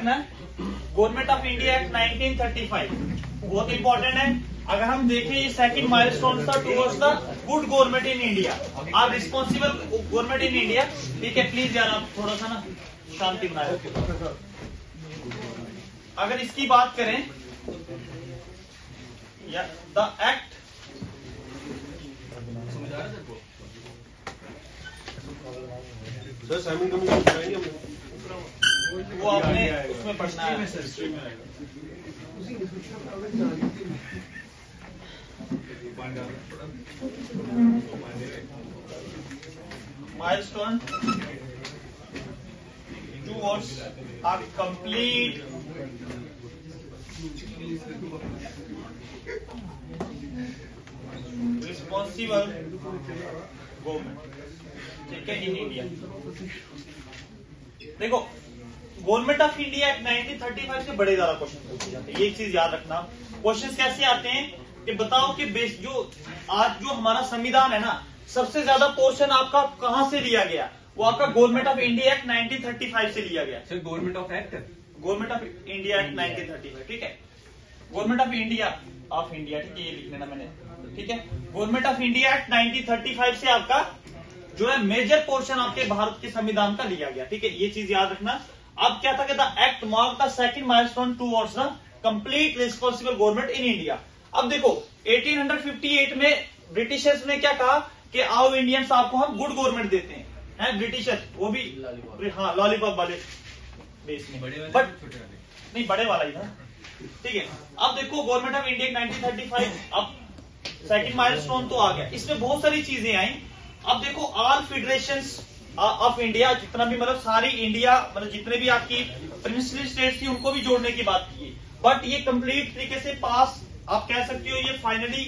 Government of India act 1935 बहुत important है। अगर हम देखें ये सेकंड माइलस्टोन था towards the good government in India, or responsible government in India. ठीक है, प्लीज यार आप थोड़ा सा ना शांति बनाए रखिए। अगर इसकी बात करें या द एक्ट वो आपने उसमें पढ़ना है। Milestone towards a complete responsible government, ठीक है, इन इंडिया। देखो, गवर्नमेंट ऑफ इंडिया एक्ट 1935 से बड़े ज्यादा क्वेश्चन पूछे जाते हैं, ये चीज याद रखना। क्वेश्चन कैसे आते हैं कि बताओ कि बेस जो आज जो हमारा संविधान है ना, सबसे ज्यादा पोर्शन आपका कहां से लिया गया? वो आपका गवर्नमेंट ऑफ इंडिया एक्ट 1935 से लिया गया। Sir government of act, government of India act 1935, ठीक है, गवर्नमेंट ऑफ इंडिया ठीक है, ये लिख लेना मैंने, ठीक है। गवर्नमेंट ऑफ इंडिया एक्ट 1935 से आपका जो है मेजर पोर्शन आपके भारत के संविधान का लिया गया, ठीक है, ये चीज याद रखना। अब क्या था कि the act mark the second milestone towards the complete responsible government in India. अब देखो 1858 में ब्रिटिशर्स ने क्या कहा कि आओ इंडियंस, आपको हम गुड गवर्नमेंट देते हैं, ब्रिटिशर्स, वो भी हाँ लॉलीपॉप वाले देश में, बट नहीं बड़े वाला ही था, ठीक है। अब देखो गवर्नमेंट ऑफ इंडिया 1935, अब सेकंड माइलस्टोन तो आ गया, इसमें बहुत सारी चीजें आई। अब देखो ऑल फेडरेशंस ऑफ इंडिया, जितना भी मतलब सारी इंडिया, मतलब जितने भी आपकी प्रिंसिपल स्टेट्स थी उनको भी जोड़ने की बात की, बट ये कंप्लीट तरीके से पास, आप कह सकते हो ये फाइनली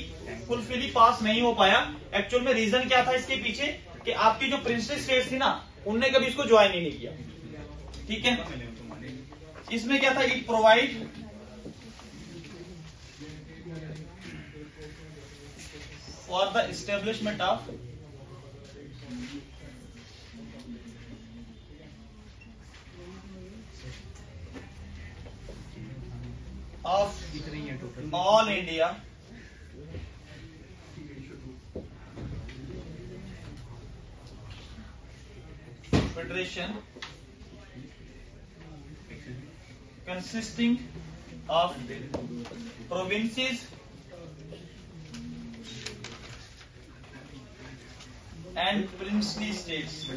फुलफिली पास नहीं हो पाया। एक्चुअल में रीजन क्या था इसके पीछे कि आपकी जो प्रिंसिपल स्टेट्स थी ना, उनने कभी इसको ज्वाइन ही नहीं किया, ठीक है। इसमें क्या था, it provide for the establishment of all India Federation consisting of provinces and princely states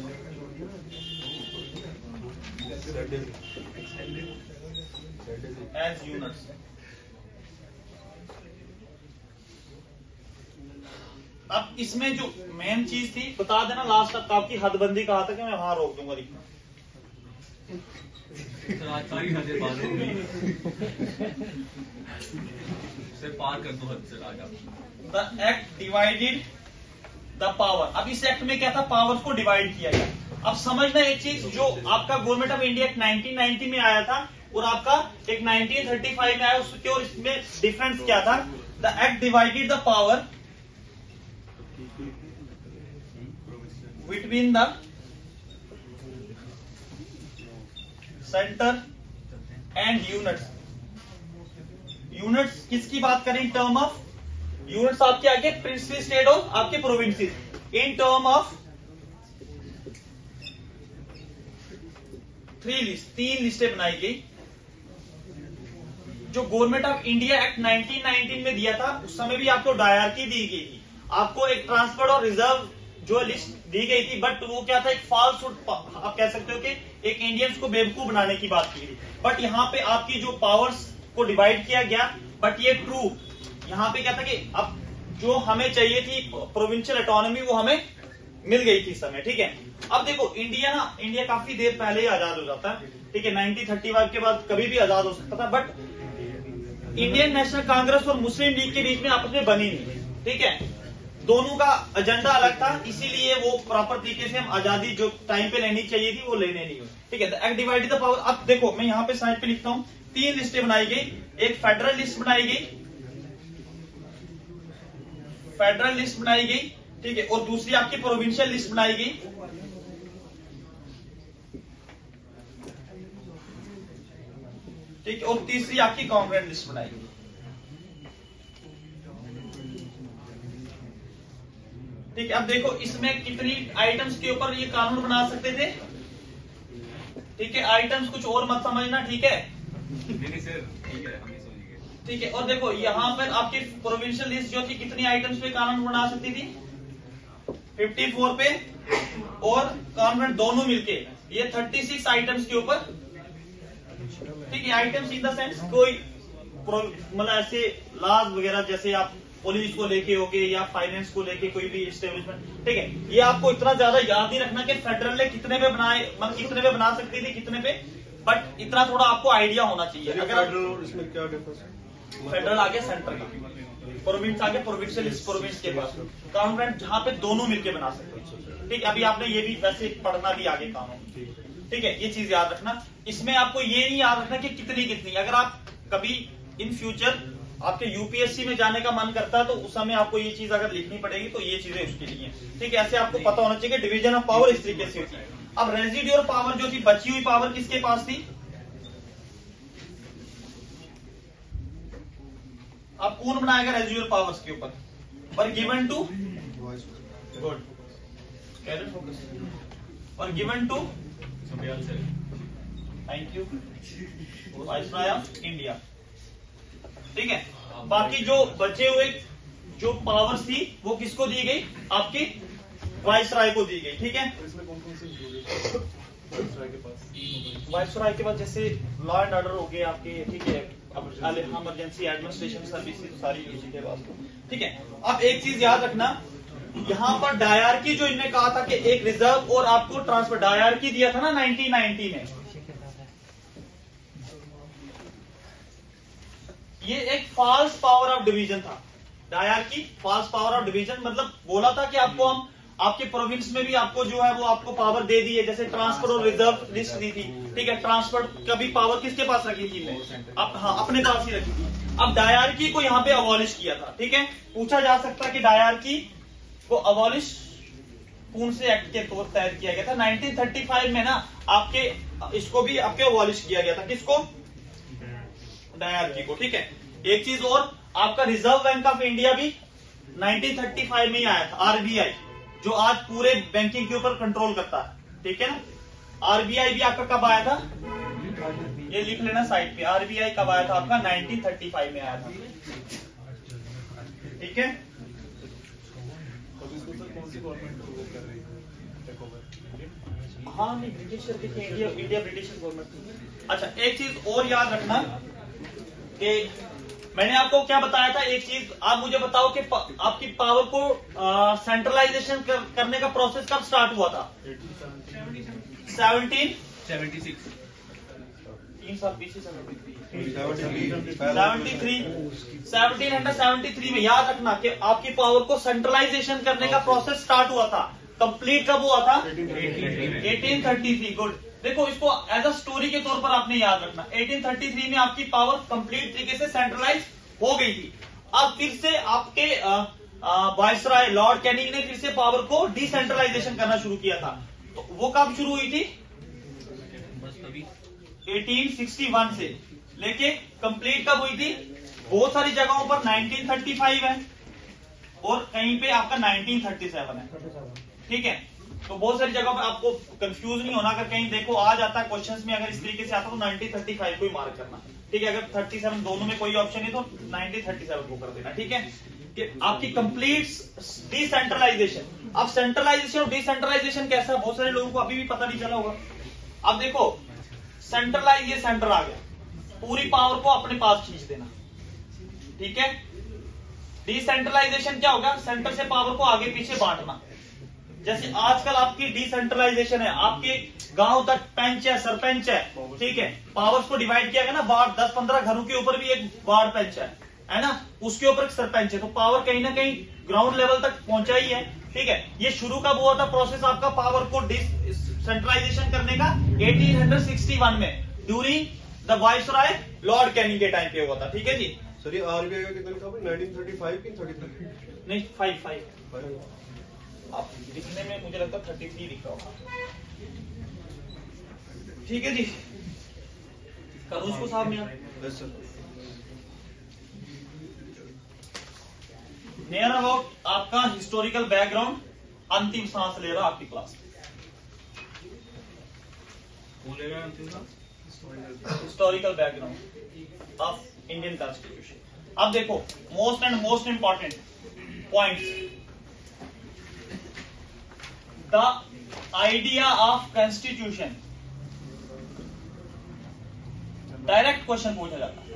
as units। अब इसमें जो मेन चीज थी बता देना, लास्ट तक आपकी हदबंदी कहा था कि मैं वहां रोक दूंगा लिखना। सारी हदें पार हो गई, से पार कर दो हद से राजा। The act divided the power. अब इस एक्ट में क्या था, पावर्स को डिवाइड किया गया। अब समझना एक चीज, जो आपका गवर्नमेंट ऑफ इंडिया 1990 में आया था और आपका एक 1935 में आया, उसके और इसमें डिफरेंस क्या था? The act divided the power between the centre and units. Units किसकी बात करें? इन टर्म ऑफ यूनिट्स आपके आगे प्रिंसिपल स्टेट और आपके प्रोविंसेस, इन टर्म ऑफ तीन लिस्टें बनाई गई। जो गवर्नमेंट ऑफ इंडिया एक्ट 1919 में दिया था, उस समय भी आपको डायरकी दी गई थी, आपको एक ट्रांसफर और रिजर्व जो लिस्ट दी गई थी, बट वो क्या था, एक फॉल्स, आप कह सकते हो कि एक इंडियंस को बेवकूफ बनाने की बात की थी। बट यहाँ पे आपकी जो पावर्स को डिवाइड किया गया, बट ये ट्रू, यहाँ पे क्या था कि अब जो हमें चाहिए थी प्रोविंशियल ऑटोनॉमी, वो हमें मिल गई थी इस समय, ठीक है। अब देखो इंडिया काफी देर पहले ही आजाद हो जाता है, ठीक है, 1935 के बाद कभी भी आजाद हो सकता था, बट इंडियन नेशनल कांग्रेस और मुस्लिम लीग के बीच में आपस में बनी नहीं, ठीक है, दोनों का एजेंडा अलग था, इसीलिए वो प्रॉपर तरीके से हम आजादी जो टाइम पे लेनी चाहिए थी वो लेने नहीं हुई, ठीक है। Act divided the power. अब देखो मैं यहाँ पे साइड पे लिखता हूँ, तीन लिस्टें बनाई गई, एक फेडरल लिस्ट बनाई गई, ठीक है, और दूसरी आपकी प्रोविंशियल लिस्ट बनाई गई। ठीक है, और तीसरी आपकी कॉन्करेंट लिस्ट बनाएगी। ठीक है, अब देखो इसमें कितनी आइटम्स के ऊपर ये कानून बना सकते थे। ठीक है, आइटम्स कुछ और मत समझना, ठीक है। नहीं सर, ठीक है, हम नहीं समझेंगे। ठीक है, और देखो यहाँ पर आपकी प्रोविंशियल लिस्ट जो थी कितनी आइटम्स पे कानून बना सकती थी, 54 पे, और कॉन्वेंट दोनों मिलके ये 36 आइटम्स के ऊपर। ठीक है, आइटम्स इन द सेंस कोई मतलब ऐसे लॉज वगैरह, जैसे आप पुलिस को लेके होगे या फाइनेंस को लेके कोई भी एस्टेब्लिशमेंट। ठीक है, ये आपको इतना ज्यादा याद नहीं रखना कि फेडरल ने कितने पे बनाए, मतलब कितने पे बना सकती थी, कितने पे, बट इतना थोड़ा आपको आइडिया होना चाहिए। अगर इसमें क्या डिफरेंस है? फेडरल आगे सेंटर का, प्रोविंस आगे प्रोविंशियल प्रोविंस के पास, कॉन्वेंट जहाँ पे दोनों मिलके बना सकते हैं। ठीक है, अभी आपने ये भी वैसे पढ़ना भी आगे कानून। ठीक है, ये चीज याद रखना। इसमें आपको ये नहीं याद रखना कि कितनी कितनी, अगर आप कभी इन फ्यूचर आपके यूपीएससी में जाने का मन करता है तो उस समय आपको ये चीज अगर लिखनी पड़ेगी तो ये चीजें उसके लिए। ठीक है, ऐसे आपको पता होना चाहिए कि डिवीजन ऑफ पावर इस तरीके से होती है। अब रेजिड्यूअल पावर जो थी, बची हुई पावर किसके पास थी, अब कौन बनाएगा रेजिड्यूअल पावर्स के ऊपर, और गिवन टू गुड कैरेट फोकस, और गिवन टू समझिए sir. Thank you viceroy of India. ठीक है, बाकी जो बचे हुए जो पावर्स थी वो किसको दी गई, आपकी वाइसरॉय को दी गई। ठीक है, इसमें कौन कौन से के पास? वाइसरॉय के बाद जैसे लॉ एंड ऑर्डर हो गए आपके। ठीक है, इमरजेंसी एडमिनिस्ट्रेशन सर्विसेज सारी उसी के पास। ठीक है, अब एक चीज याद रखना, यहाँ पर डायरकी जो इनने कहा था कि एक रिजर्व और आपको ट्रांसफर, डायरकी दिया था ना 1990 में, ये एक फॉल्स पावर ऑफ डिवीजन था। Dyarchy false power of division मतलब बोला था कि आपको हम आपके प्रोविंस में भी आपको जो है वो आपको पावर दे दी है, जैसे ट्रांसफर और रिजर्व लिस्ट दी थी। ठीक है, ट्रांसफर का भी पावर किसके पास रखी थी, हाँ अपने पास ही रखी थी। अब डायरकी को यहाँ पे अबॉलिश किया था। ठीक है, पूछा जा सकता है कि डायरकी को अबॉलिश कौन से एक्ट के तहत किया गया था। 1935 में ना आपके इसको भी आपके अबॉलिश किया गया था, किसको, डायरकी को। ठीक है, एक चीज और, आपका रिजर्व बैंक ऑफ इंडिया भी 1935 में ही आया था, आरबीआई, जो आज पूरे बैंकिंग के ऊपर कंट्रोल करता है। ठीक है ना, आरबीआई भी आपका कब आया था, ये लिख लेना साइड पे, आरबीआई कब आया था आपका, 1935 में आया था। ठीक है, कौन सी गवर्नमेंट कर रही है? हाँ नहीं ब्रिटिश, देखिए इंडिया ब्रिटिश गवर्नमेंट थी। अच्छा, एक चीज और याद रखना कि मैंने आपको क्या बताया था, एक चीज आप मुझे बताओ कि आपकी पावर को सेंट्रलाइजेशन करने का प्रोसेस कब स्टार्ट हुआ था, 76 3 साल पीछे, 1773 में। याद रखना कि आपकी पावर को सेंट्रलाइजेशन करने का प्रोसेस स्टार्ट हुआ था, कंप्लीट कब हुआ था, 1833। गुड, देखो इसको एज अ स्टोरी के तौर पर आपने याद रखना, 1833 में आपकी पावर कंप्लीट तरीके से सेंट्रलाइज हो गई थी। अब फिर से आपके वाइसरॉय लॉर्ड कैनिंग ने फिर से पावर को डिसेंट्रलाइजेशन करना शुरू किया था। तो वो कब शुरू हुई थी, 1861 से लेके कंप्लीट कब हुई थी, बहुत सारी जगहों पर 1935 है और कहीं पे आपका 1937 है। ठीक है, तो बहुत सारी जगहों पर आपको कंफ्यूज नहीं होना, अगर कहीं देखो आ जाता है क्वेश्चंस में, अगर इस तरीके से आता तो 1935 को ही मार्क करना। ठीक है, अगर 37 दोनों में कोई ऑप्शन है तो 1937 को कर देना। ठीक है, कि आपकी कंप्लीट डिसेंट्रलाइजेशन। अब सेंट्रलाइजेशन और डिसेंट्रलाइजेशन कैसा है, बहुत सारे लोगों को अभी भी पता नहीं चला होगा। अब देखो सेंट्रलाइज, ये सेंटर आ गया, पूरी पावर को अपने पास खींच देना। ठीक है, डिसेंट्रलाइजेशन क्या होगा, सेंटर से पावर को आगे पीछे बांटना। जैसे आजकल आपकी डिसेंट्रलाइजेशन है, आपके गांव तक पंच है, सरपंच है। ठीक है, पावर्स को डिवाइड किया गया ना, वार्ड 10-15 घरों के ऊपर भी एक वार्ड पंच है ना, उसके ऊपर एक सरपंच है। तो पावर कहीं ना कहीं ग्राउंड लेवल तक पहुंचा ही है। ठीक है, ये शुरू कब हुआ था प्रोसेस आपका पावर को सेंट्रलाइजेशन करने का, 1861 में during the viceroy Lord Canning के टाइम पे हुआ था। ठीक है जी, सर ये आरबीआई का कितना लिखा हुआ है, 1935 की 33? नहीं 5 आप लिखने में मुझे लगता है 33 लिखा होगा। ठीक है जी, करूँ इसको साहब में? Yes, sir. नियर अबाउट आपका हिस्टोरिकल बैकग्राउंड, अंतिम सांस ले रहा आपकी क्लास। कौन ले रहा है अंतिम का? Historical background of Indian constitution. अब देखो most and most important points, the idea of constitution, direct question पूछा जाता है।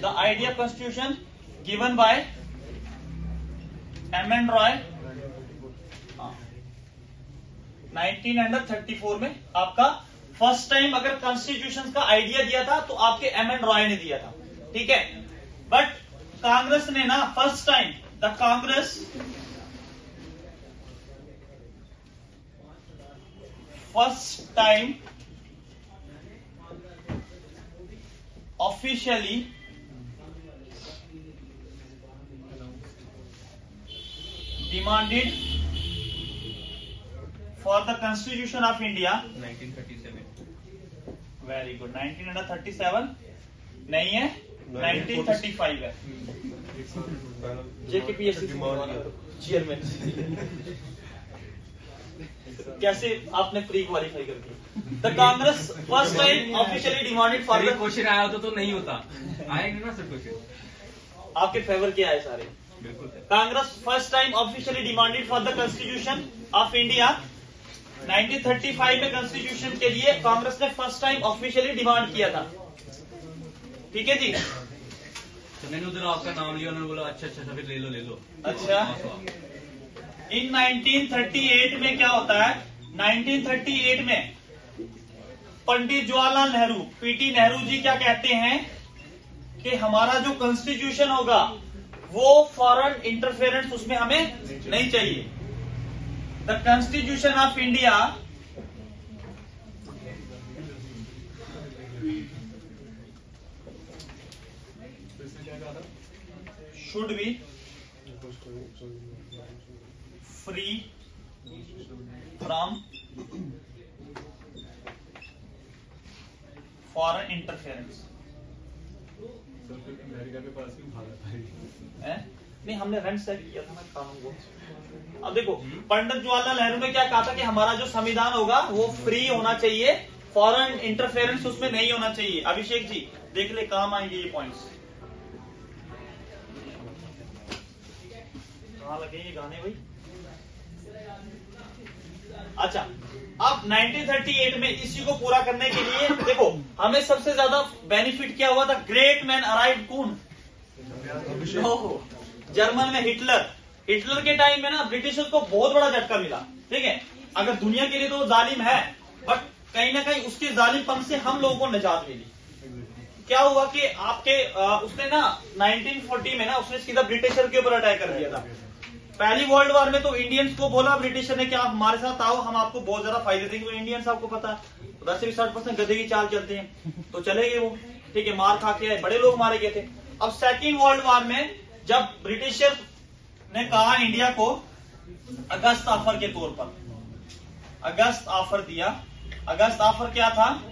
The idea of constitution given by M N Roy 1934 में। आपका फर्स्ट टाइम अगर कॉन्स्टिट्यूशन का आइडिया दिया था तो आपके एम एन रॉय ने दिया था, ठीक है। बट कांग्रेस ने ना first time, the Congress first time officially demanded for the Constitution of India 1937। Very good. 1937 नहीं है, 1935 है। जेकेपीएससी चेयरमैन कैसे आपने प्री क्वालिफाई कर दिया? The Congress first time officially demanded for the, question आया होता तो नहीं होता, आएगा ना सर क्वेश्चन। आपके फेवर के आए सारे। बिल्कुल sir. Congress first time officially demanded for the constitution of India 1935 में कॉन्स्टिट्यूशन के लिए कांग्रेस ने फर्स्ट टाइम ऑफिशियली डिमांड किया था, ठीक है जी। तो मैंने उधर आपका नाम लिया, उन्होंने बोला अच्छा अच्छा फिर ले लो। अच्छा, इन 1938 में क्या होता है? 1938 में पंडित जवाहरलाल नेहरू, पीटी नेहरू जी क्या कहते हैं कि हमारा जो कॉन्स्टिट्यूशन होगा वो फॉरेन इंटरफेरेंस उसमें हमें नहीं चाहिए। The constitution of India should be free from foreign interference. नहीं, हमने रन सेट किया था ना कानून को। अब देखो पंडित जवाहरलाल नेहरू ने क्या कहा था कि हमारा जो संविधान होगा वो फ्री होना चाहिए, फॉरेन इंटरफेरेंस उसमें नहीं होना चाहिए। अभिषेक जी देख ले, काम आएंगे ये पॉइंट्स। कहाँ लगे ये गाने भाई? अच्छा, अब 1938 में इसी को पूरा करने के लिए देखो हमें सबसे ज्यादा बेनिफिट क्या हुआ था? ग्रेट मैन अराइव्ड कौन? जर्मन में हिटलर के टाइम में ना ब्रिटिशर्स को बहुत बड़ा झटका मिला, ठीक है। अगर दुनिया के लिए तो वो जालिम है, बट कहीं ना कहीं उसके जालिमपन से हम लोगों को निजात मिली। क्या हुआ कि आपके उसने ना 1940 में ना उसने सीधा ब्रिटिशर के ऊपर अटैक कर दिया था। पहली वर्ल्ड वॉर में तो इंडियंस को बोला ब्रिटिशर ने कि आप हमारे साथ आओ, हम आपको बहुत ज्यादा फायदे देंगे। इंडियंस आपको पता है वैसे भी 60% गधे की चाल चलते हैं, तो चले गए वो, ठीक है। मार खा के बड़े लोग मारे गए थे। अब सेकेंड वर्ल्ड वॉर में जब ब्रिटिशर ने कहा इंडिया को अगस्त ऑफर के तौर पर, अगस्त ऑफर दिया। अगस्त ऑफर क्या था,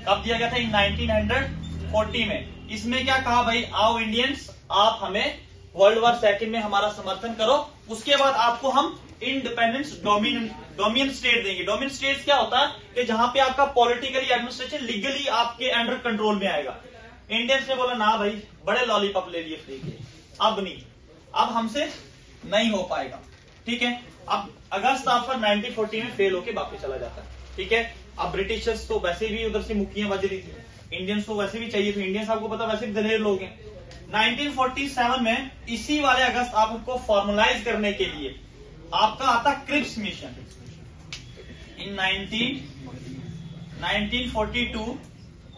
कब दिया गया था? इन 1940 में। इसमें क्या कहा भाई, आओ इंडियंस, आप हमें वर्ल्ड वॉर सेकेंड में हमारा समर्थन करो, उसके बाद आपको हम इंडिपेंडेंस डोमिनियन स्टेट देंगे। डोमिनियन स्टेट क्या होता है कि जहां पे आपका पॉलिटिकली एडमिनिस्ट्रेशन लीगली आपके अंडर कंट्रोल में आएगा। इंडियंस ने बोला ना भाई, बड़े लॉलीपॉप ले लिए फ्री के, अब नहीं, अब हमसे नहीं हो पाएगा, ठीक है। अब अगस्त ऑफर 1940 में फेल होके वापस चला जाता है, ठीक है। अब ब्रिटिशर्स तो वैसे भी उधर से मुक्कियां बज रही थी, इंडियंस को वैसे भी चाहिए थे। इंडियंस आपको पता वैसे भी दलेर लोग हैं। 1947 में इसी वाले अगस्त आप उनको फॉर्मलाइज करने के लिए आपका आता क्रिप्स मिशन। इन 1942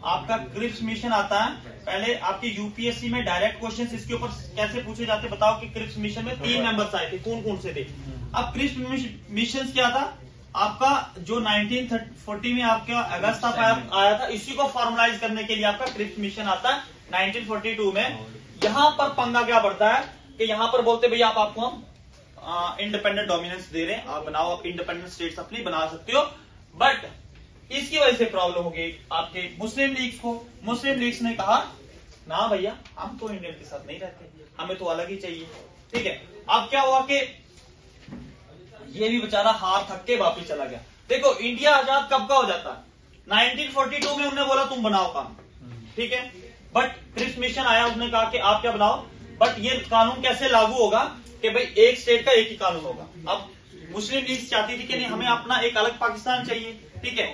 आपका क्रिप्स मिशन आता है। पहले आपकी यूपीएससी में डायरेक्ट क्वेश्चंस इसके ऊपर कैसे पूछे जाते, बताओ कि क्रिप्स मिशन में 3 मेंबर्स आए थे, कौन कौन से थे? अब क्रिप्स मिशन क्या था आपका, जो 1940 में आपका अगस्त आया था, इसी को फॉर्मलाइज करने के लिए आपका क्रिप्स मिशन आता है 1942 में। यहां पर पंगा क्या पड़ता है कि यहां पर बोलते भैया आपको हम इंडिपेंडेंट डोमिनेंस दे रहे हैं, आप बनाओ, आप इंडिपेंडेंट स्टेट्स अपनी बना सकते हो, बट इसकी वजह से प्रॉब्लम हो गई आपके मुस्लिम लीग्स को। मुस्लिम लीग्स ने कहा ना भैया हम तो इंडियन के साथ नहीं रहते, हमें तो अलग ही चाहिए। ठीक है, अब क्या हुआ कि ये भी बेचारा हार थक के वापिस चला गया। देखो इंडिया आजाद कब का हो जाता है, 1942 में उन्होंने बोला तुम बनाओ काम, ठीक है, बट क्रिप्स मिशन आया, उसने कहा कि आप क्या बनाओ, बट ये कानून कैसे लागू होगा कि भाई एक स्टेट का एक ही कानून होगा। अब मुस्लिम लीग चाहती थी कि नहीं हमें अपना एक अलग पाकिस्तान चाहिए, ठीक है,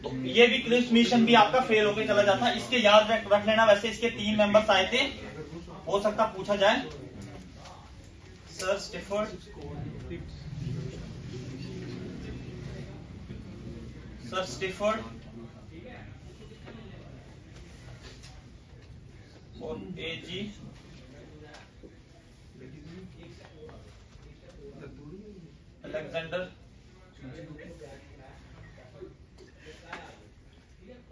तो ये भी क्रिप्स मिशन भी आपका फेल होकर चला जाता। इसके याद रख लेना। वैसे इसके 3 मेंबर्स आए थे, हो सकता पूछा जाए, सर स्टिफर्ड, सर स्टिफर्ड और एजी अलेक्जेंडर,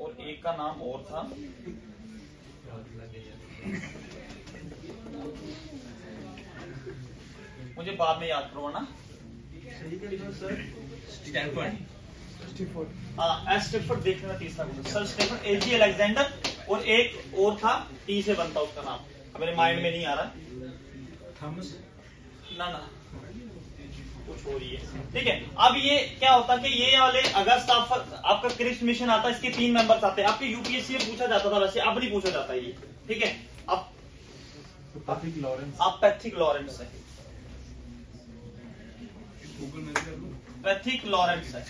और एक का नाम और था, मुझे बाद में याद करवाना। स्टैनफोर्ड, स्टिफर्ड देखने में तीसरा सर स्टिफर्ड, एजी अलेक्जेंडर, और एक और था, टी से बनता उसका नाम, अब मेरे माइंड में नहीं आ रहा, थॉमस, ना ना कुछ हो रही है। ठीक है, अब ये क्या होता कि ये वाले अगस्त आपका क्रिप्स मिशन आता है, इसके 3 मेंबर्स आते हैं। आपके यूपीएससी में पूछा जाता था, वैसे अब नहीं पूछा जाता ये, ठीक है। अब पैथिक लॉरेंस, आप पैथिक लॉरेंस है, पैथिक लॉरेंस है,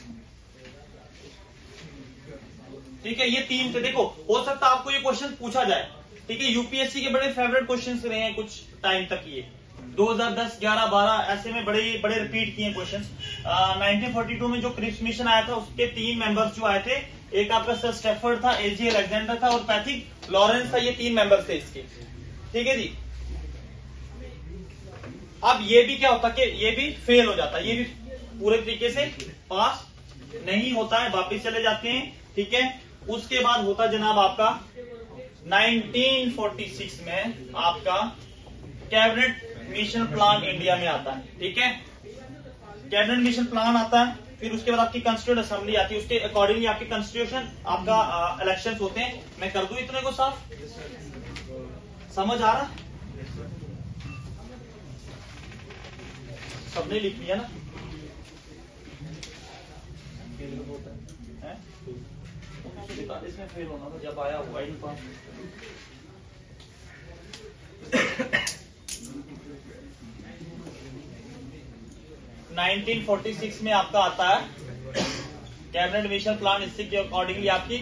ठीक है। ये 3 थे। देखो हो सकता आपको ये क्वेश्चन पूछा जाए, ठीक है, यूपीएससी के बड़े फेवरेट क्वेश्चन रहे हैं कुछ टाइम तक, ये 2010, 11, 12 ऐसे में बड़े बड़े रिपीट किए क्वेश्चंस। 1942 में जो क्रिप्स मिशन आया था उसके 3 मेंबर्स जो आए थे, एक आपका सर स्टेफर्ड था, एजी अलेक्जेंडर था और पैथिक लॉरेंस था, ये 3 मेंबर्स थे इसके, ठीक है जी। अब ये भी क्या होता कि ये भी फेल हो जाता है, ये भी पूरे तरीके से पास नहीं होता है, वापिस चले जाते हैं, ठीक है। उसके बाद होता जनाब आपका 1946 में आपका कैबिनेट मिशन प्लान इंडिया में आता है, ठीक है। कैबिनेट मिशन प्लान आता है, फिर उसके बाद आपकी कॉन्स्टिट्यूएंट असेंबली आती है, उसके अकॉर्डिंगली आपकी कॉन्स्टिट्यूशन आपका इलेक्शंस होते हैं। मैं कर दूं इतने को साफ, समझ आ रहा, सबने लिख लिया ना, इसमें फेल होना था जब आया हुआ ही नहीं पास। 1946 में आपका आता है कैबिनेट मिशन प्लान, इससे के अकॉर्डिंगली आपकी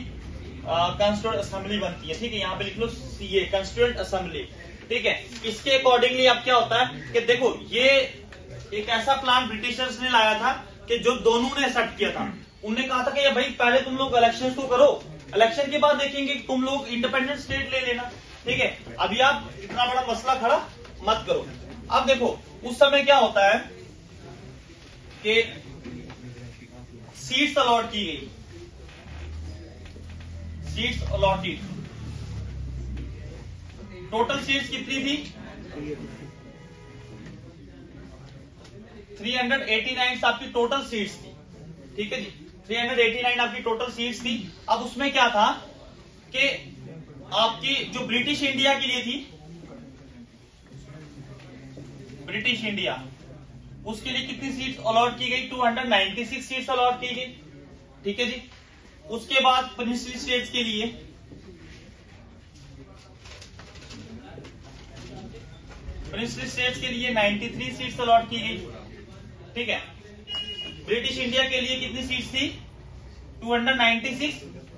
कॉन्स्टिट्यूएंट असेंबली बनती है, ठीक है। यहाँ पे लिख लो सीए, कॉन्स्टिट्यूएंट असेंबली, ठीक है। इसके अकॉर्डिंगली अब क्या होता है कि देखो ये एक ऐसा प्लान ब्रिटिशर्स ने लाया था कि जो दोनों ने एक्सेप्ट किया था। उन्होंने कहा था कि भाई पहले तुम लोग इलेक्शन तो करो, इलेक्शन के बाद देखेंगे तुम लोग इंडिपेंडेंट स्टेट ले लेना, ठीक है। अभी आप इतना बड़ा मसला खड़ा मत करो। अब देखो उस समय क्या होता है कि सीट्स अलॉट की गई, सीट्स अलॉटेड, टोटल सीट्स कितनी थी 389 आपकी टोटल सीट्स थी, ठीक है जी। 389 आपकी टोटल सीट्स थी। अब उसमें क्या था कि आपकी जो ब्रिटिश इंडिया के लिए थी, ब्रिटिश इंडिया, उसके लिए कितनी सीट्स अलॉट की गई, 296 सीट्स अलॉट की गई, ठीक है जी। उसके बाद प्रिंसली स्टेट्स के लिए के लिए 93 सीट्स अलॉट की गई, ठीक है। ब्रिटिश इंडिया के लिए कितनी सीट्स थी 296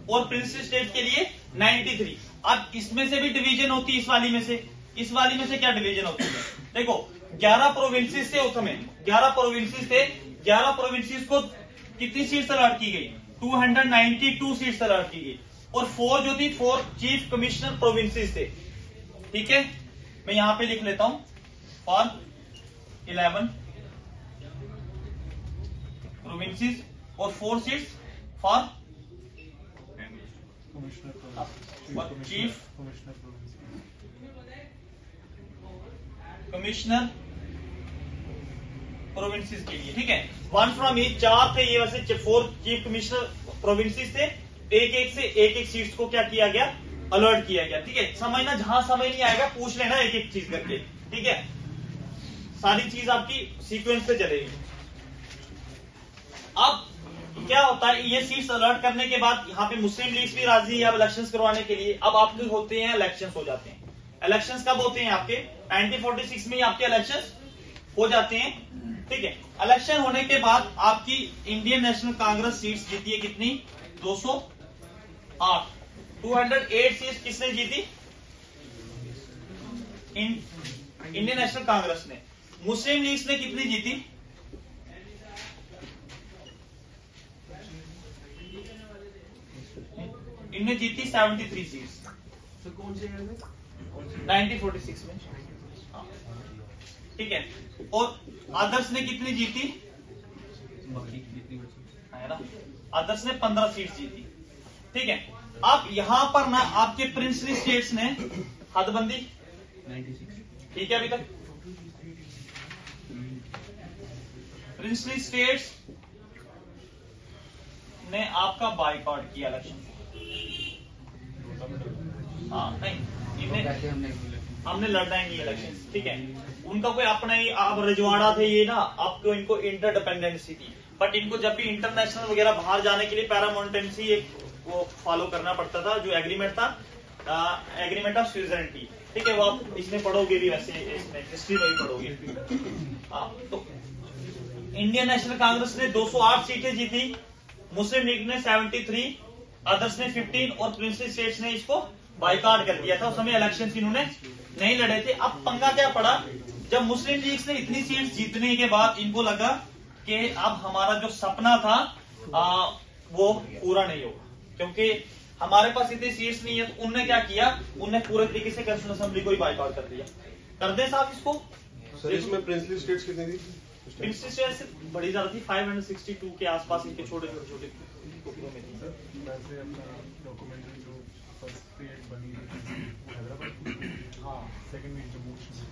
और प्रिंसली स्टेट के लिए 93। अब इसमें से भी डिवीजन होती है, इस वाली में से क्या डिवीजन होती है, देखो 11 प्रोविंसेस थे उस समय, 11 प्रोविंसेस थे, 11 प्रोविंसेस को कितनी सीट्स अलॉट की गई 292 सीट्स अलॉट की गई, और 4 जो थी 4 चीफ कमिश्नर प्रोविंसेस थे, ठीक है। मैं यहां पे लिख लेता हूं फॉर 11 प्रोविंसेस और 4 seats for chief commissioner provinces के लिए, ठीक है। 1 फ्रॉम ईच, 4 थे ये, वैसे 4 चीफ कमिश्नर प्रोविंसेस थे। एक एक सीट्स को क्या किया गया, अलर्ट किया गया, ठीक है। समझना, जहां समझ नहीं आएगा पूछ लेना एक एक चीज करके, ठीक है। सारी चीज आपकी सीक्वेंस पे चलेगी। अब क्या होता है, ये सीट्स अलर्ट करने के बाद यहाँ पे मुस्लिम लीग भी राजी है अब इलेक्शंस करवाने के लिए। अब आपके होते हैं इलेक्शंस, हो जाते हैं इलेक्शंस। कब होते हैं आपके 1946 में आपके इलेक्शंस हो जाते हैं, ठीक है। इलेक्शन होने के बाद आपकी इंडियन नेशनल कांग्रेस सीट्स जीती है कितनी, 208। 208 सीट्स किसने जीती, इंडियन नेशनल कांग्रेस ने। मुस्लिम लीग ने कितनी जीती, इनने जीती 73 सीट्स सर कौन से ईयर में? 1946 में, हाँ, ठीक है। और आदर्श ने कितनी जीती, बाकी कितनी बची? है ना, आदर्श ने 15 सीट जीती, ठीक है। अब यहां पर ना आपके प्रिंसली स्टेट्स ने हदबंदी, 96। ठीक है। अभी तक प्रिंसली स्टेट्स ने आपका बाइकआउट किया इलेक्शन, हाँ नहीं, इन्हें हमने लड़ाएंगे इलेक्शन, ठीक है। उनका कोई अपना ही, आप रजवाड़ा थे ये ना, आपको इनको इंटरडिपेंडेंसी थी, बट इनको जब भी इंटरनेशनल वगैरह बाहर जाने के लिए पैरामोन्टेंसी एक वो फॉलो करना पड़ता था, जो एग्रीमेंट था, एग्रीमेंट ऑफ स्विट्जरलैंड, ठीक है। वो आप इसमें पढ़ोगे भी, वैसे इसमें हिस्ट्री में भी पढ़ोगे। हाँ, तो इंडियन नेशनल कांग्रेस ने 208 सीटें जीती, मुस्लिम लीग ने 73, अदर्स ने 15 और प्रिंसली स्टेट्स ने इसको बाइकआउट कर दिया था। उस समय इलेक्शन इन्होंने नहीं लड़े थे। अब पंगा क्या पड़ा, जब मुस्लिम लीग ने इतनी सीट्स जीतने के बाद इनको लगा कि अब हमारा जो सपना था वो पूरा नहीं होगा, क्योंकि हमारे पास इतनी सीट्स नहीं है। तो उनने क्या किया, उनने पूरे तरीके से कॉन्स्टिट्यूशन असेंबली को ही बाइकआउट कर दिया। कर दे साहब इसको। सर इसमें प्रिंसली स्टेट्स कितनी थी? प्रिंसली स्टेट्स बड़ी ज्यादा थी, 562 के आसपास इनके छोटे छोटे टुकड़ों में थी। वैसे अपना डॉक्यूमेंट्री जो फर्स्ट स्टेट बनी थी हैदराबाद, हाँ, सेकंड में जम्मू कश्मीर।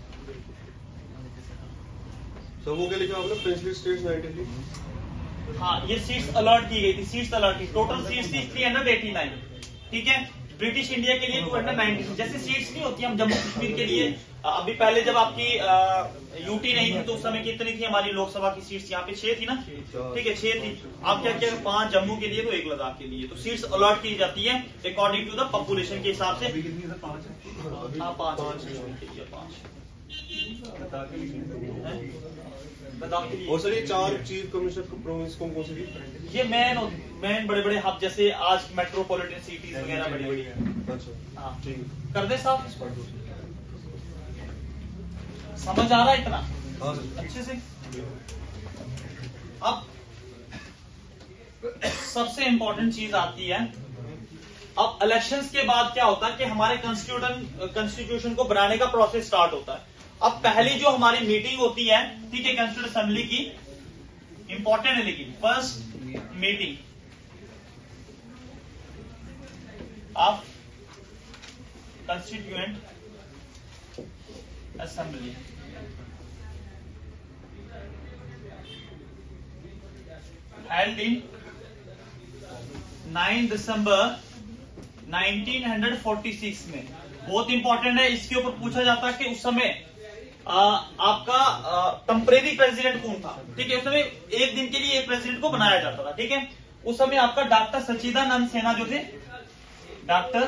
सर वो क्या लिखा आपने, प्रिंसली स्टेट्स 93? हाँ, ये सीट्स अलर्ट की गई थी, सीट्स अलर्ट की, टोटल सीट्स थी 389, ठीक है। ब्रिटिश इंडिया के लिए 290। जैसे सीट्स नहीं होती हम जम्मू कश्मीर के लिए, अभी पहले जब आपकी यूटी नहीं थी तो उस समय कितनी थी हमारी लोकसभा की सीट्स, यहाँ पे 6 थी ना, ठीक है, 6 थी। आप क्या क्या 5 जम्मू के लिए तो 1 लद्दाख के लिए, तो सीट्स अलॉट की जाती है अकॉर्डिंग टू द पॉपुलेशन के हिसाब से। कितनी सर? 5 है। हाँ, 5 के लिए 5 लद्दाख के लिए लद्दाख के लिए। और सर ये 4 चीफ कमिश्नर प्रोविंस कौन कौन सी थी? ये मेन बड़े बड़े हब, जैसे आज मेट्रोपॉलिटन सिटीज वगैरह बड़ी बड़ी। अच्छा हाँ, ठीक है। कर दे साहब, समझ आ रहा है इतना हाँ सर। अच्छे से। अब सबसे इंपॉर्टेंट चीज आती है, अब इलेक्शंस के बाद क्या होता है कि हमारे कॉन्स्टिट्यूशन को बनाने का प्रोसेस स्टार्ट होता है। अब पहली जो हमारी मीटिंग होती है, ठीक है, कॉन्स्टिट्यूशन असेंबली की, इंपॉर्टेंट है लेकिन, first meeting of constituent assembly, held in 9 दिसंबर 1946 में। बहुत इंपॉर्टेंट है, इसके ऊपर पूछा जाता है कि उस समय आपका टेम्परेरी प्रेसिडेंट कौन था, ठीक है। उस समय एक दिन के लिए एक प्रेसिडेंट को बनाया जाता था, ठीक है। उस समय आपका डॉक्टर सच्चिदानंद सिन्हा जो थे, doctor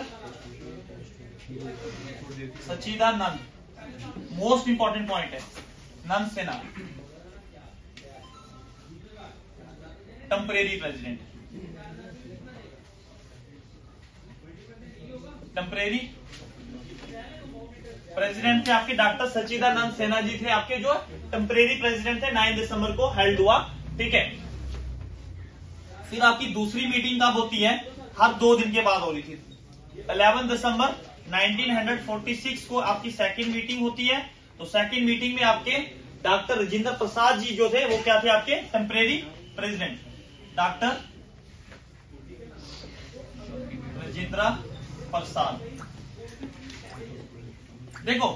Sachchidanand, most important point है, Nand Sinha temporary president, temporary president थे आपके डॉक्टर सच्चिदानंद सिन्हा जी थे आपके, जो टेम्परेरी प्रेसिडेंट थे। 9 दिसंबर को हेल्ड हुआ, ठीक है। फिर आपकी दूसरी मीटिंग कब होती है, हर 2 दिन के बाद हो रही थी। 11 दिसंबर 1946 को आपकी सेकंड मीटिंग होती है। तो सेकंड मीटिंग में आपके डॉक्टर राजेंद्र प्रसाद जी जो थे वो क्या थे आपके temporary president, doctor Rajendra Prasad. देखो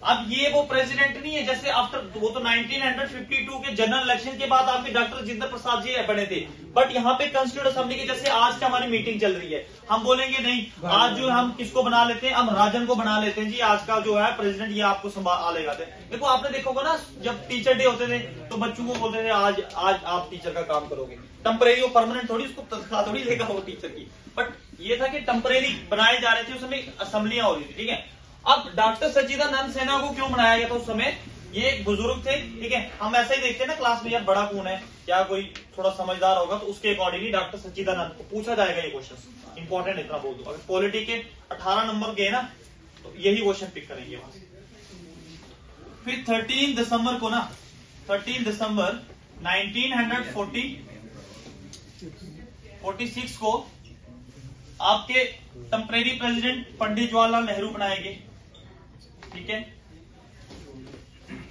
अब ये वो प्रेसिडेंट नहीं है जैसे आफ्टर, वो तो 1952 के जनरल इलेक्शन के बाद आपके डॉक्टर राजेंद्र प्रसाद जी बने थे। बट यहाँ पे कॉन्स्टिट्यूएंट असेंबली की जैसे आज का हमारी मीटिंग चल रही है, हम बोलेंगे नहीं आज जो हम किसको बना लेते हैं, हम राजन को बना लेते हैं जी, आज का जो है प्रेसिडेंट ये आपको संभाल लेगा। देखो आपने देखा होगा ना, जब टीचर डे होते थे तो बच्चों को बोलते थे आज आप टीचर का काम करोगे, टेम्परेरी और परमानेंट थोड़ी, उसको तनख्वाह थोड़ी लेगा वो टीचर की। बट ये था कि टेम्परेरी बनाए जा रहे थे, उस समय असेंबलियां हो रही थी, ठीक है। अब डॉक्टर सच्चिदानंद सिन्हा को क्यों बनाया गया था उस समय, ये एक बुजुर्ग थे, ठीक है। हम ऐसा ही देखते हैं ना क्लास में, यार बड़ा कौन है, क्या कोई थोड़ा समझदार होगा, तो उसके अकॉर्डिंगली डॉक्टर सच्चिदानंद को पूछा जाएगा ये क्वेश्चन। इंपॉर्टेंट इतना बोल दो, अगर पॉलिटी के 18 नंबर गए ना तो यही क्वेश्चन पिक करेंगे वहां से। फिर 13 दिसंबर को ना, 13 दिसंबर 1946 को आपके टेम्परेरी प्रेसिडेंट पंडित जवाहरलाल नेहरू बनाए गए, ठीक है।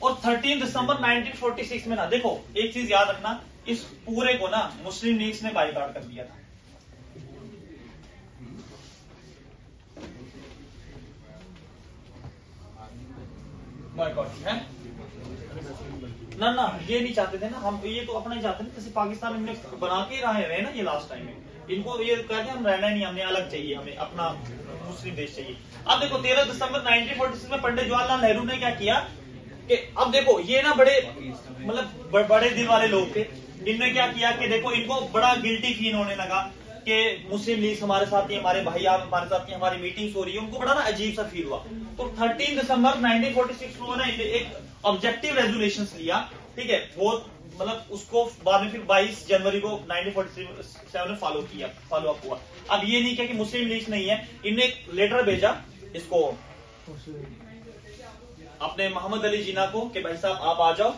और 13 दिसंबर 1946 में ना, देखो एक चीज याद रखना, इस पूरे को ना मुस्लिम लीग ने बाइकआउट कर दिया था। बाइकआउट है ना, ये नहीं चाहते थे ना हम, ये तो अपना ही चाहते थे, जैसे पाकिस्तान हमने बना के रहे ना ये लास्ट टाइम में, इनको ये कहते हैं हम रहना नहीं, हमने अलग चाहिए, हमें अपना मुस्लिम देश चाहिए। अब देखो 13 दिसंबर 1946 में पंडित जवाहरलाल नेहरू ने क्या किया कि, अब देखो ये ना बड़े मतलब बड़े दिल वाले लोग थे, इनने क्या किया कि देखो इनको बड़ा गिल्टी फील होने लगा कि मुस्लिम लीग हमारे साथ ही, हमारे भाई आप हमारे साथ ही, हमारी मीटिंग्स हो रही है, उनको बड़ा ना अजीब सा फील हुआ। तो 13 दिसंबर 1946 को ना एक ऑब्जेक्टिव रेजोल्यूशन लिया, ठीक है। वो मतलब उसको बाद में फिर 22 जनवरी को 1947 में फॉलो अप हुआ। अब ये नहीं किया कि मुस्लिम लीग नहीं है, इनने एक लेटर भेजा इसको अपने मोहम्मद अली जिन्ना को कि भाई साहब आप आ जाओ,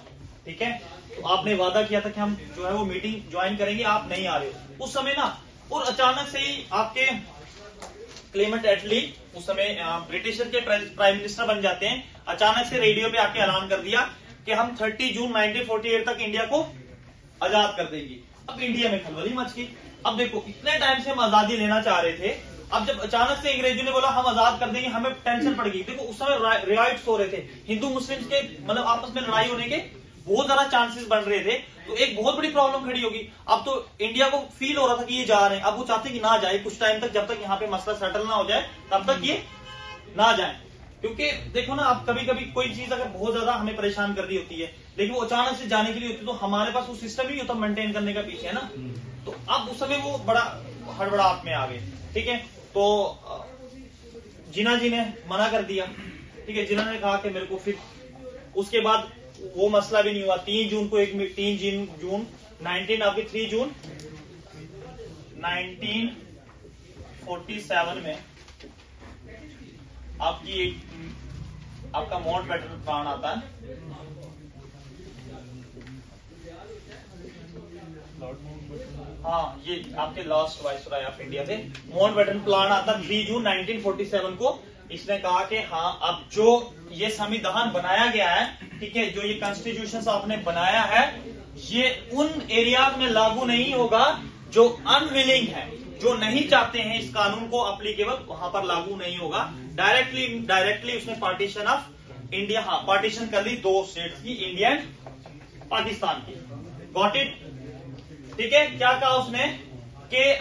ठीक है। तो आपने वादा किया था कि हम जो है वो मीटिंग ज्वाइन करेंगे, आप नहीं आ रहे हो उस समय ना। और अचानक से ही आपके क्लेमेंट एटली उस समय ब्रिटिशर के प्राइम मिनिस्टर बन जाते हैं, अचानक से रेडियो पे आके ऐलान कर दिया कि हम 30 जून 1948 तक इंडिया को आजाद कर देंगे। अब इंडिया में खलबली मच गई। अब देखो इतने टाइम से हम आजादी लेना चाह रहे थे, अब जब अचानक से अंग्रेजों ने बोला हम आजाद कर देंगे, हमें टेंशन पड़ गई। देखो उस समय राइट्स हो रहे थे, हिंदू मुस्लिम के मतलब आपस में लड़ाई होने के बहुत ज्यादा चांसेस बन रहे थे, तो एक बहुत बड़ी प्रॉब्लम खड़ी होगी। अब तो इंडिया को फील हो रहा था कि ये जा रहे हैं, अब वो चाहते कि ना जाए कुछ टाइम तक, जब तक यहाँ पे मसला सेटल ना हो जाए तब तक ये ना जाए। क्योंकि देखो ना, अब कभी कभी कोई चीज अगर बहुत ज्यादा हमें परेशान कर रही होती है, लेकिन वो अचानक से जाने के लिए होती है, तो हमारे पास वो सिस्टम ही होता मेंटेन करने का पीछे, है ना। तो अब उस समय वो बड़ा हड़बड़ाहट में आ गए, ठीक है। तो जिन्ना जी ने मना कर दिया, ठीक है। जिन्ना ने कहा कि मेरे को, फिर उसके बाद वो मसला भी नहीं हुआ। 3 जून 3 जून 1947 में आपका माउंटबेटन प्लान आता है। हाँ, ये आपके लास्ट वाइसरॉय ऑफ इंडिया थे। माउंटबेटन प्लान आता 3 जून 1947 को। इसने कहा कि हाँ, अब जो ये संविधान बनाया गया है, ठीक है, जो ये कॉन्स्टिट्यूशन आपने बनाया है, ये उन एरियाज में लागू नहीं होगा जो अनविलिंग है, जो नहीं चाहते हैं इस कानून को अप्लीकेबल, वहां पर लागू नहीं होगा। डायरेक्टली उसने पार्टीशन ऑफ इंडिया, हाँ, पार्टीशन कर ली 2 स्टेट्स की, इंडिया एंड पाकिस्तान की। गॉट इट, ठीक है। क्या कहा उसने कि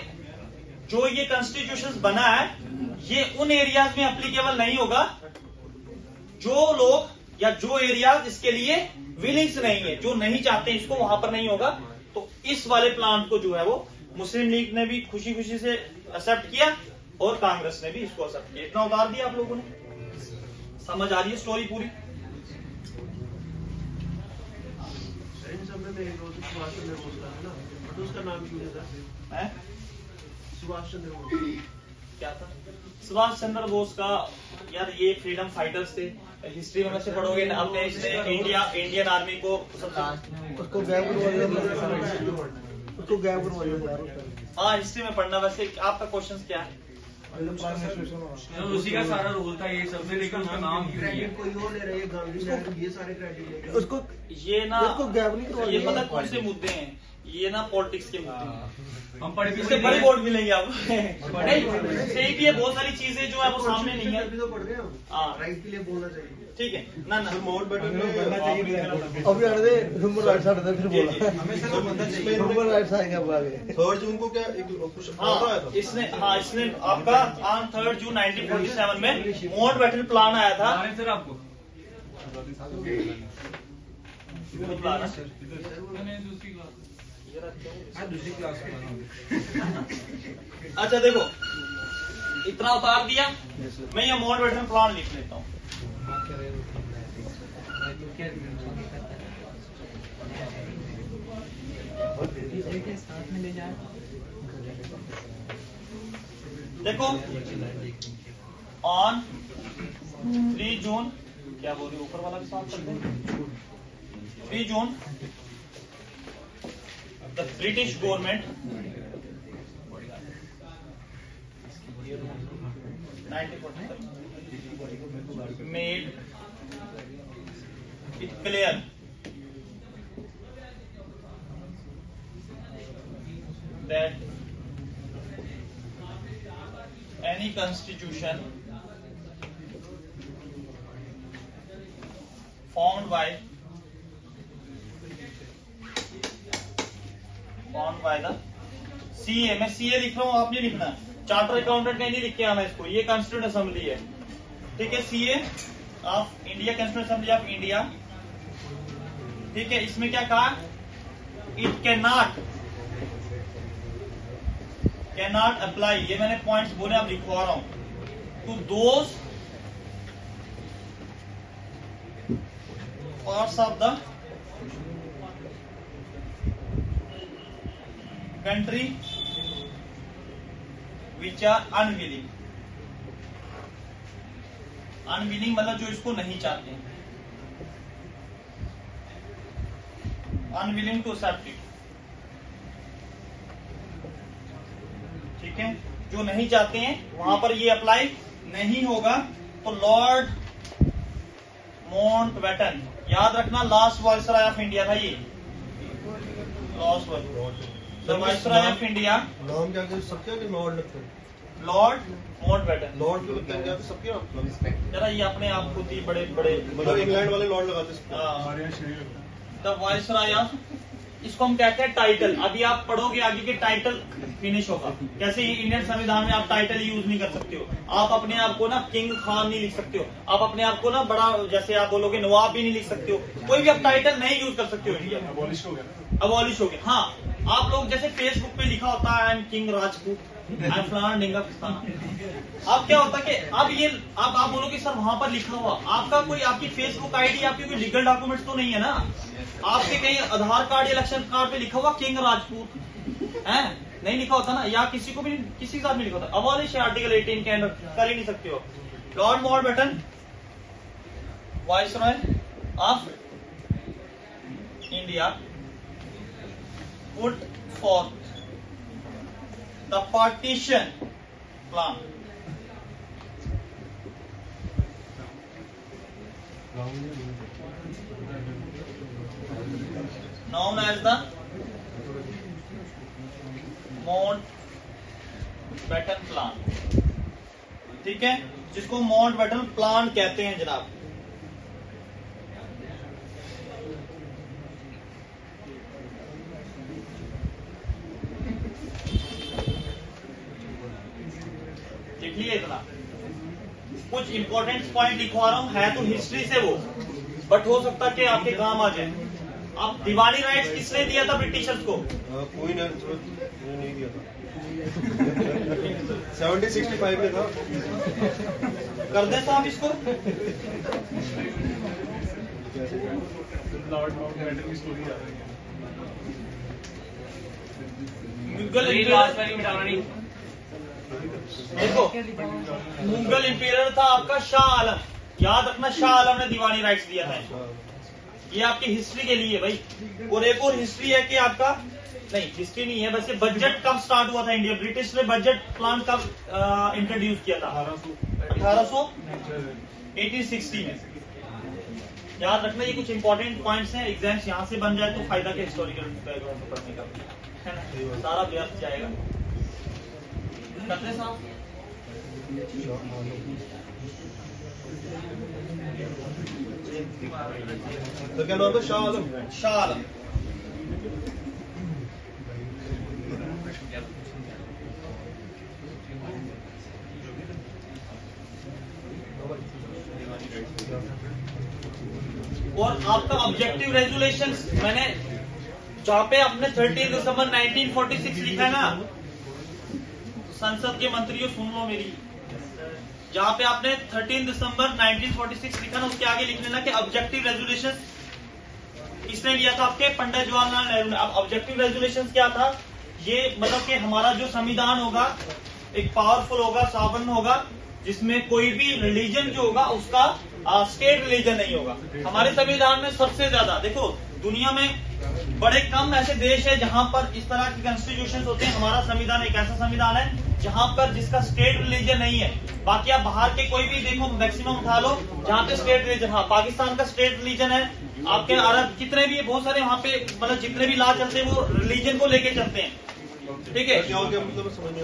जो ये कॉन्स्टिट्यूशन बना है ये उन एरियाज में एप्लीकेबल नहीं होगा जो लोग या जो एरियाज इसके लिए विलिंग्स नहीं है, जो नहीं चाहते इसको, वहां पर नहीं होगा। तो इस वाले प्लान को जो है वो मुस्लिम लीग ने भी खुशी खुशी से एक्सेप्ट किया और कांग्रेस ने भी इसको एक्सेप्ट किया। इतना उतार दिया आप लोगों ने। समझ आ रही है स्टोरी पूरी? इन सब में एक रोज सुभाष चंद्र बोस का है ना, तो उसका नाम क्यों था? सुभाष चंद्र बोस क्या था? सुभाष चंद्र बोस का, यार ये फ्रीडम फाइटर्स थे। हिस्ट्री में से पढ़ोगे ना, अपने इसने इंडियन आर्मी को उसको गैप हाँ, हिस्ट्री में पढ़ना। वैसे आपका क्वेश्चन क्या है? उसी का सारा रोल था ये सब में, लेकिन उसका नाम क्यों नहीं है? कोई और ले रहा है, गांधी ने ये सारे क्रेडिट लेके। उसको ये ना, उसको गैप नहीं करवा, ये पता कौन से मुद्दे हैं ये ना पॉलिटिक्स के हम पढ़े भी इससे नहीं बड़ी है। बोर्ड मिलेंगे आप नहीं सही भी है, बहुत सारी चीजें जो है वो सामने नहीं है। अभी तो पढ़ रहे हैं हम। हाँ। राइट के लिए बोलना चाहिए। ठीक है ना ना माउंट बैटन अभी आने दे ह्यूमन राइट्स आने दे फिर बोला ह्यूमन राइट्स आएंगे अब आगे। 3 जून को क्या एक कुछ हाँ आया था? इसने आपका ऑन 3 जून 1947 में माउंट बैटन प्लान आया था। आ रहे हैं सर आपको प्लान है। दूसरी क्लास अच्छा देखो इतना उतार दिया, मैं ये माउंट बैटन प्लान लिख लेता हूँ। देखो ऑन 3 जून क्या बोल रही ऊपर वाला भी साफ कर दे। 3 जून the British government 1947 made it clear that any constitution formed by the CA, मैं CA लिख रहा हूँ, आप नहीं लिखना, चार्टर अकाउंटेंट कहीं नहीं लिख के आना इसको, ये कॉन्स्टिट्यूंट असेंबली है, ठीक है। CA of India, constituent assembly of India, ठीक है। इसमें क्या कहा, इट कैन नॉट अप्लाई, ये मैंने पॉइंट्स बोले आप लिखवा रहा हूं, to those parts of the country which are unwilling. Unwilling मतलब जो इसको नहीं चाहते, अनविलिंग टू एक्सेप्ट इट, ठीक है। जो नहीं चाहते हैं वहां पर ये अप्लाई नहीं होगा। तो लॉर्ड माउंटबेटन, याद रखना लास्ट वाइसराय ऑफ इंडिया था ये, लास्ट वाइसराय ऑफ इंडिया नाम क्या क्या सबके आगे लॉर्ड लगते हैं? Lord Mountbatten. लॉर्ड के लगते हैं क्या सबके आप? जरा ये अपने आप खुद ही बड़े बड़े मतलब इंग्लैंड वाले लॉर्ड लगाते हैं। हमारे यहाँ श्री लगता है। द वाइसराय ऑफ, इसको हम कहते हैं टाइटल। अभी आप पढ़ोगे आगे के टाइटल फिनिश होगा। कैसे इंडियन संविधान में आप टाइटल यूज नहीं कर सकते हो, आप अपने आप को ना किंग खान नहीं लिख सकते हो, आप अपने आप को ना बड़ा जैसे आप बोलोगे नवाब भी नहीं लिख सकते हो, कोई भी आप टाइटल नहीं यूज कर सकते हो इंडिया में, अबॉलिश हो गया ना। अबॉलिश हो गया। हाँ आप लोग जैसे फेसबुक पे लिखा होता है I am king Rajput, I am फलाना ढिंगा फिस्ताना, अब क्या होता है कि अब ये आप बोलोगे सर वहां पर लिखा हुआ, आपका कोई आपकी फेसबुक आईडी आपकी कोई लीगल डॉक्यूमेंट्स तो नहीं है ना, आपके कहीं आधार कार्ड या इलेक्शन कार्ड पे लिखा हुआ किंग राजपूत है, नहीं लिखा होता ना, या किसी को भी किसी के साथ नहीं लिखा होता। अबॉलिश आर्टिकल 18 के अंदर कर ही नहीं सकते हो। Lord Mountbatten viceroy of India put forth the partition plan known as the Mountbatten plan, ठीक है, जिसको माउंटबेटन प्लान कहते हैं जनाब। लिख लिए इतना, कुछ इंपॉर्टेंट पॉइंट लिखवा रहा हूं, है तो हिस्ट्री से वो, बट हो सकता है कि आपके काम आ जाए। अब दिवानी राइट्स किसने दिया था ब्रिटिशर्स को? कोई नहीं दिया था। 1765 में था। कर दे साहब इसको। लॉर्ड माउंटबेटन की स्टोरी आ रही है। मुगल लास्ट वाली मिटाना नहीं। देखो मुगल इंपीरियर था आपका शाह आलम, याद रखना शाह आलम ने दीवानी राइट्स दिया था। ये आपकी हिस्ट्री के लिए भाई। और एक और हिस्ट्री है कि आपका नहीं हिस्ट्री नहीं है वैसे, बजट कब स्टार्ट हुआ था इंडिया, ब्रिटिश ने बजट प्लान कब इंट्रोड्यूस किया था? 1860 में। याद रखना ये कुछ इंपॉर्टेंट पॉइंट्स हैं, एग्जाम्स यहाँ से बन जाए तो फायदा क्या हिस्टोरिकल बैकग्राउंड से पढ़ने का, है ना, सारा व्यर्थ जाएगा। करते साहब तो क्या नाम था? शाह आलम। शाह आलम। और आपका ऑब्जेक्टिव रेजोल्यूशन मैंने जहाँ पे आपने 13 दिसंबर 1946 लिखा है ना, संसद के मंत्रियों सुन लो मेरी, जहाँ पे आपने 13 दिसंबर 1946 लिखा ना, उसके आगे लिख लेना कि ऑब्जेक्टिव रेजोल्यूशन किसने लिया था? आपके पंडित जवाहरलाल नेहरू ने। अब ऑब्जेक्टिव रेजोल्यूशन क्या था? ये मतलब कि हमारा जो संविधान होगा एक पावरफुल होगा, सॉवरेन होगा, जिसमें कोई भी रिलीजन जो होगा उसका स्टेट रिलीजन नहीं होगा। हमारे संविधान में सबसे ज्यादा देखो, दुनिया में बड़े कम ऐसे देश है जहां पर इस तरह के कॉन्स्टिट्यूशन होते हैं। हमारा संविधान एक ऐसा संविधान है जहां पर जिसका स्टेट रिलीजन नहीं है। बाकी आप बाहर के कोई भी देखो, मैक्सिमम उठा लो जहाँ पे स्टेट रिलीजन, हाँ पाकिस्तान का स्टेट रिलीजन है, आपके अरब जितने भी बहुत सारे वहाँ पे मतलब जितने भी लॉ चलते हैं वो रिलीजन को लेके चलते हैं, ठीक है। क्या हो गया मतलब समझ में?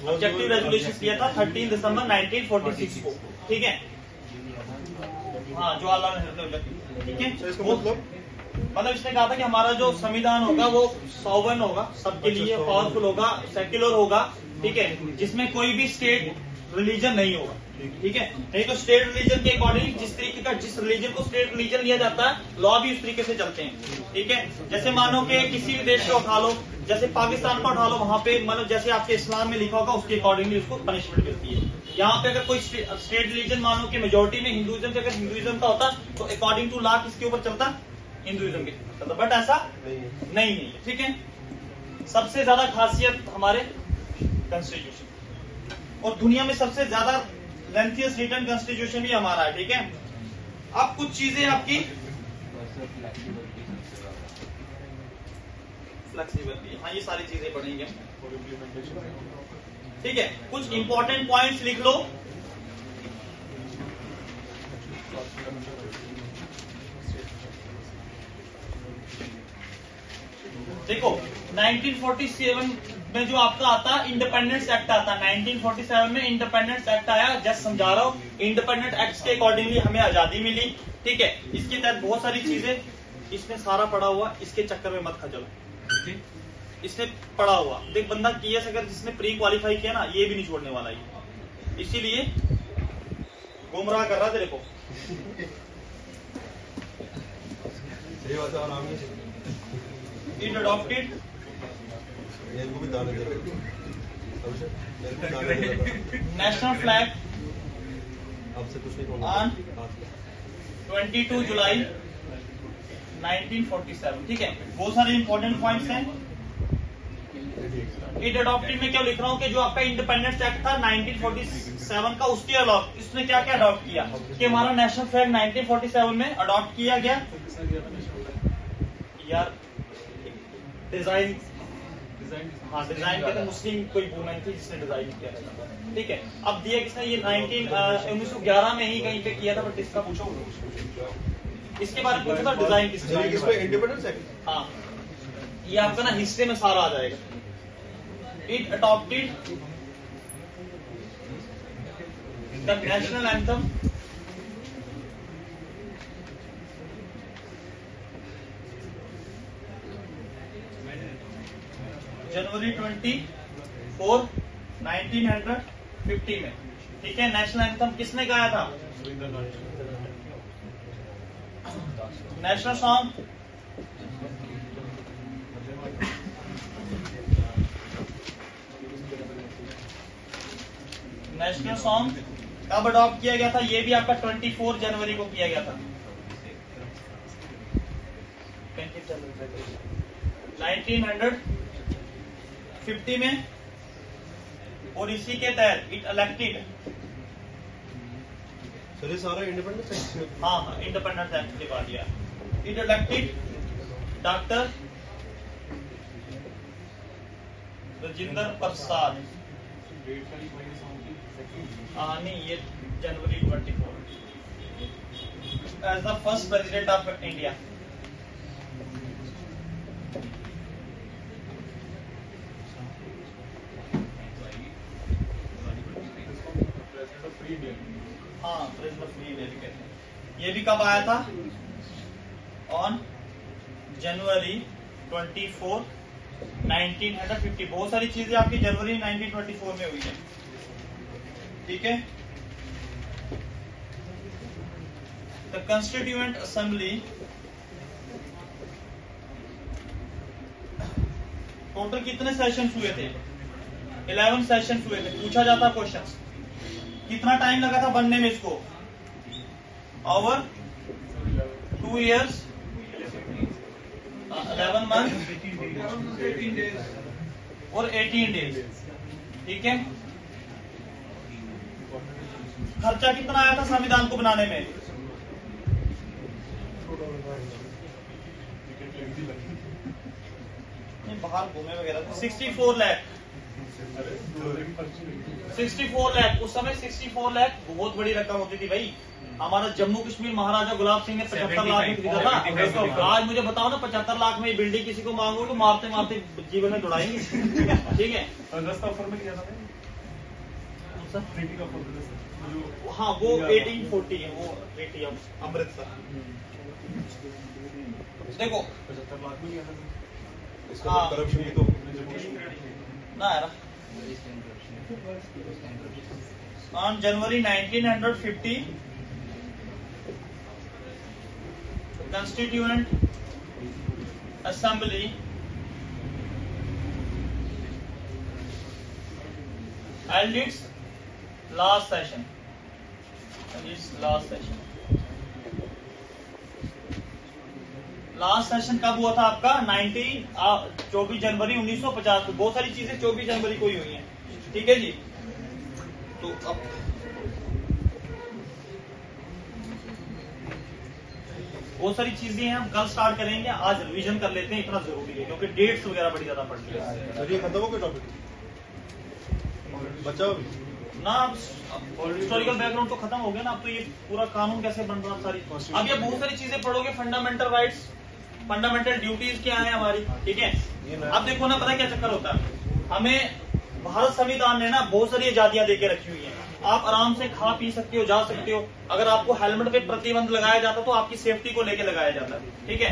ऑब्जेक्टिव रेजोल्यूशन किया था 13 दिसंबर 1946 को, ठीक है। हाँ जवाहरलाल नेहरू ने, ठीक है। इसका मतलब इसने कहा था कि हमारा जो संविधान होगा वो सॉवरेन होगा, सबके लिए पावरफुल होगा, सेक्युलर होगा, ठीक है, जिसमें कोई भी स्टेट रिलीजन नहीं होगा, ठीक है। नहीं तो स्टेट रिलीजन के अकॉर्डिंग जिस तरीके का जिस रिलीजन को स्टेट रिलीजन लिया जाता है, लॉ भी उस तरीके से चलते हैं, ठीक है। जैसे मानो कि किसी भी देश को उठा लो, जैसे पाकिस्तान को उठा लो, वहां पे मतलब जैसे आपके इस्लाम में लिखा होगा उसके अकॉर्डिंगली उसको पनिशमेंट मिलती है। यहाँ पे अगर कोई स्टेट रिलीजन मानो कि मेजोरिटी में हिंदुइज्म से अगर हिंदुइज्म का होता तो अकॉर्डिंग टू लॉ किसके ऊपर चलता? हिंदुइज्म के ऊपर, बट ऐसा नहीं है, ठीक है। सबसे ज्यादा खासियत हमारे कॉन्स्टिट्यूशन, और दुनिया में सबसे ज्यादा लेंथियस्ट रिटन कॉन्स्टिट्यूशन भी हमारा है, ठीक है। अब कुछ चीजें आपकी फ्लेक्सिबिलिटी, हाँ ये सारी चीजें पढ़ेंगे, ठीक है। कुछ इंपॉर्टेंट पॉइंट्स लिख लो। देखो 1947 में जो आपका आता इंडिपेंडेंस एक्ट आता, 1947 में इंडिपेंडेंस एक्ट आया, जस्ट समझा रहा हूँ। इंडिपेंडेंट एक्ट के अकॉर्डिंगली हमें आजादी मिली, ठीक है। इसके तहत बहुत सारी चीजें, इसमें सारा पड़ा हुआ, इसके चक्कर में मत खजलो, इसने पढ़ा हुआ देख बंदा केएस अगर जिसने प्री क्वालिफाई किया ना, ये भी नहीं छोड़ने वाला ये, इसीलिए गुमराह कर रहा तेरे को। It adopted national flag on 22 जुलाई 1947, ठीक है। बहुत सारे इंपॉर्टेंट पॉइंट्स हैं। इट अडॉप्टेड में क्या लिख रहा हूँ कि जो आपका इंडिपेंडेंस एक्ट था 1947 का, उसके अलावा इसने क्या क्या अडॉप्ट किया कि हमारा नेशनल फ्लैग 1947 में अडॉप्ट किया गया। यार डिजाइन, हाँ डिजाइन के तो मुस्लिम कोई वुमेन थी जिसने डिजाइन किया था, ठीक है। अब दिया किसने? ये 1911 में ही कहीं पे किया था, बट इसका पूछो, इसके बारे में पूछा था डिजाइन किसने? इंडिपेंडेंस एक्ट, हाँ ये आपका ना हिस्से में सारा आ जाएगा। It adopted the national anthem January 24, 1950 में, ठीक है। नेशनल एंथम किसने गाया था? नेशनल सॉन्ग नेशनल सॉन्ग कब अडॉप्ट किया गया था? ये भी आपका 24 जनवरी को किया गया था, 1950 में। और इसी के तहत इट इलेक्टेड, सर ये सारा इंडिपेंडेंस एक्ट, हाँ हाँ इंडिपेंडेंस एक्ट के बाद दिया। It elected doctor Rajendra Prasad, नहीं ये जनवरी 24, as the first president of India? President of free India. हाँ, प्रेसिडेंट ऑफ फ्री इंडिया भी कहते हैं। ये भी कब आया था? On January 24, 1950। बहुत सारी चीजें आपकी जनवरी 1924 में हुई है, ठीक है। द कंस्टिट्यूएंट असेंबली टोटल कितने सेशंस हुए थे? 11 सेशंस हुए थे। पूछा जाता क्वेश्चंस, कितना टाइम लगा था बनने में इसको? ओवर 2 years, 11 months और 18 days, ठीक है। खर्चा कितना आया था संविधान को बनाने में? बाहर घूमे वगैरह 64 लाख। 64 लाख उस समय 64 लाख बहुत बड़ी रकम होती थी भाई। हमारा जम्मू कश्मीर महाराजा गुलाब सिंह ने 75 लाख में खरीदा था। आज मुझे बताओ ना, 75 लाख में बिल्डिंग किसी को मांगो तो मारते मारते जीवन में दौड़ाएंगे, ठीक है। अगस्त ऑफर में किया था ट्रीटी का ऑफर। हाँ, वो 1840 है, वो ट्रीटी ऑफ अमृतसर। देखो 75 लाख में किया था इसका हाँ। करप्शन की तो ना है ना। On January 1950, Constituent Assembly held its last session. Last session कब हुआ था आपका? 24 जनवरी 1950 को। बहुत सारी चीजें 24 जनवरी को ही हुई हैं, ठीक है जी। तो अब बहुत सारी चीजें हैं, हम कल स्टार्ट करेंगे। आज रिवीजन कर लेते हैं, इतना जरूरी है क्योंकि डेट्स वगैरह बड़ी ज्यादा पड़ती है। चलिए खत्म हो गया टॉपिक, बचाओ अभी। ना हिस्टोरिकल बैकग्राउंड तो खत्म हो गया ना। अब तो ये पूरा कानून कैसे बन रहा है सारी। अब ये बहुत सारी चीजें पढ़ोगे, फंडामेंटल राइट्स, फंडामेंटल ड्यूटीज क्या है हमारी, ठीक है। अब देखो ना, पता है क्या चक्कर होता है, हमें भारत संविधान ने ना बहुत सारी आजादियां देके रखी हुई है। आप आराम से खा पी सकते हो, जा सकते हो। अगर आपको हेलमेट पे प्रतिबंध लगाया जाता तो आपकी सेफ्टी को लेके लगाया जाता है, ठीक है।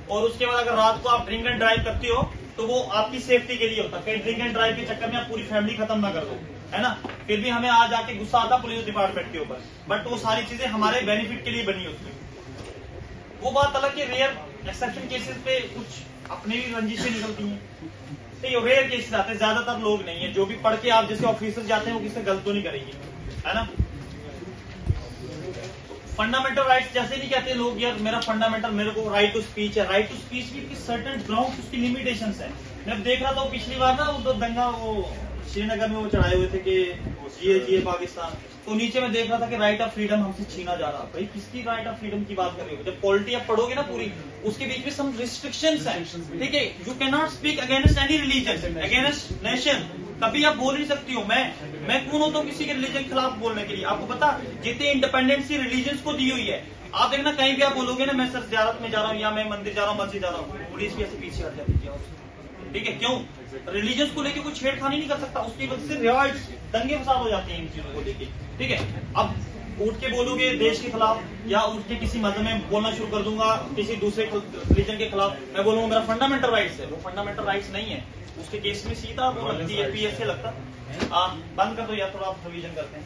और उसके बाद अगर रात को आप ड्रिंक एंड ड्राइव करते हो तो वो आपकी सेफ्टी के लिए होता है। कहीं ड्रिंक एंड ड्राइव के चक्कर में आप पूरी फैमिली खत्म ना कर दो, है ना। फिर भी हमें आज आके गुस्सा आता पुलिस डिपार्टमेंट के ऊपर, बट वो सारी चीजें हमारे बेनिफिट के लिए बनी होती है। वो बात अलग कि रेयर एक्सेप्शन केसेस पे कुछ अपनी भी रंजिशें निकलती हैं, तो रेयर केसेस आते हैं, ज्यादातर लोग नहीं है। जो भी पढ़ के आप जैसे ऑफिसर जाते हैं वो किसी गलत तो नहीं करेंगे, है ना। फंडामेंटल राइट्स जैसे नहीं कहते लोग यार मेरा फंडामेंटल, मेरे को राइट टू स्पीच है। राइट टू स्पीच की सर्टेन ग्राउंड, उसकी लिमिटेशंस है। मैं देख रहा था पिछली बार ना, वो दंगा वो श्रीनगर में वो चढ़ाए हुए थे कि जिए पाकिस्तान, तो नीचे में देख रहा था कि राइट ऑफ फ्रीडम हमसे छीना जा रहा। भाई किसकी राइट ऑफ फ्रीडम की बात कर रहे हो? जब पॉलिटी आप पढ़ोगे ना पूरी, उसके बीच में सम रिस्ट्रिक्शंस हैं, ठीक है। You can not speak against any religion, against nation. कभी आप बोल नहीं सकती हो। मैं कौन होता हूँ किसी के रिलीजन के खिलाफ बोलने के लिए? आपको पता जितनी इंडिपेंडेंसी रिलीजन को दी हुई है, आप देखना कहीं भी आप बोलोगे ना मैं सर ज़ियारत में जा रहा हूँ या मैं मंदिर जा रहा हूँ, मस्जिद जा रहा हूँ, पुलिस भी ऐसे पीछे हट जाती है, ठीक है। क्यों? रिलीजन को लेके कोई छेड़खानी नहीं कर सकता, उसकी वजह से रिवाल्ट दंगे फसाद हो जाते हैं इन चीजों को लेके, ठीक है। अब उठ के बोलोगे देश के खिलाफ या उठ के किसी मजहब में बोलना शुरू कर दूंगा किसी दूसरे रिलीजन के खिलाफ, मैं बोलूंगा मेरा फंडामेंटल राइट्स है, वो फंडामेंटल राइट्स नहीं है। उसके केस में सीधा वो लगती है पीएस से लगता। बंद कर दो या थोड़ा आप रिवीजन करते हैं।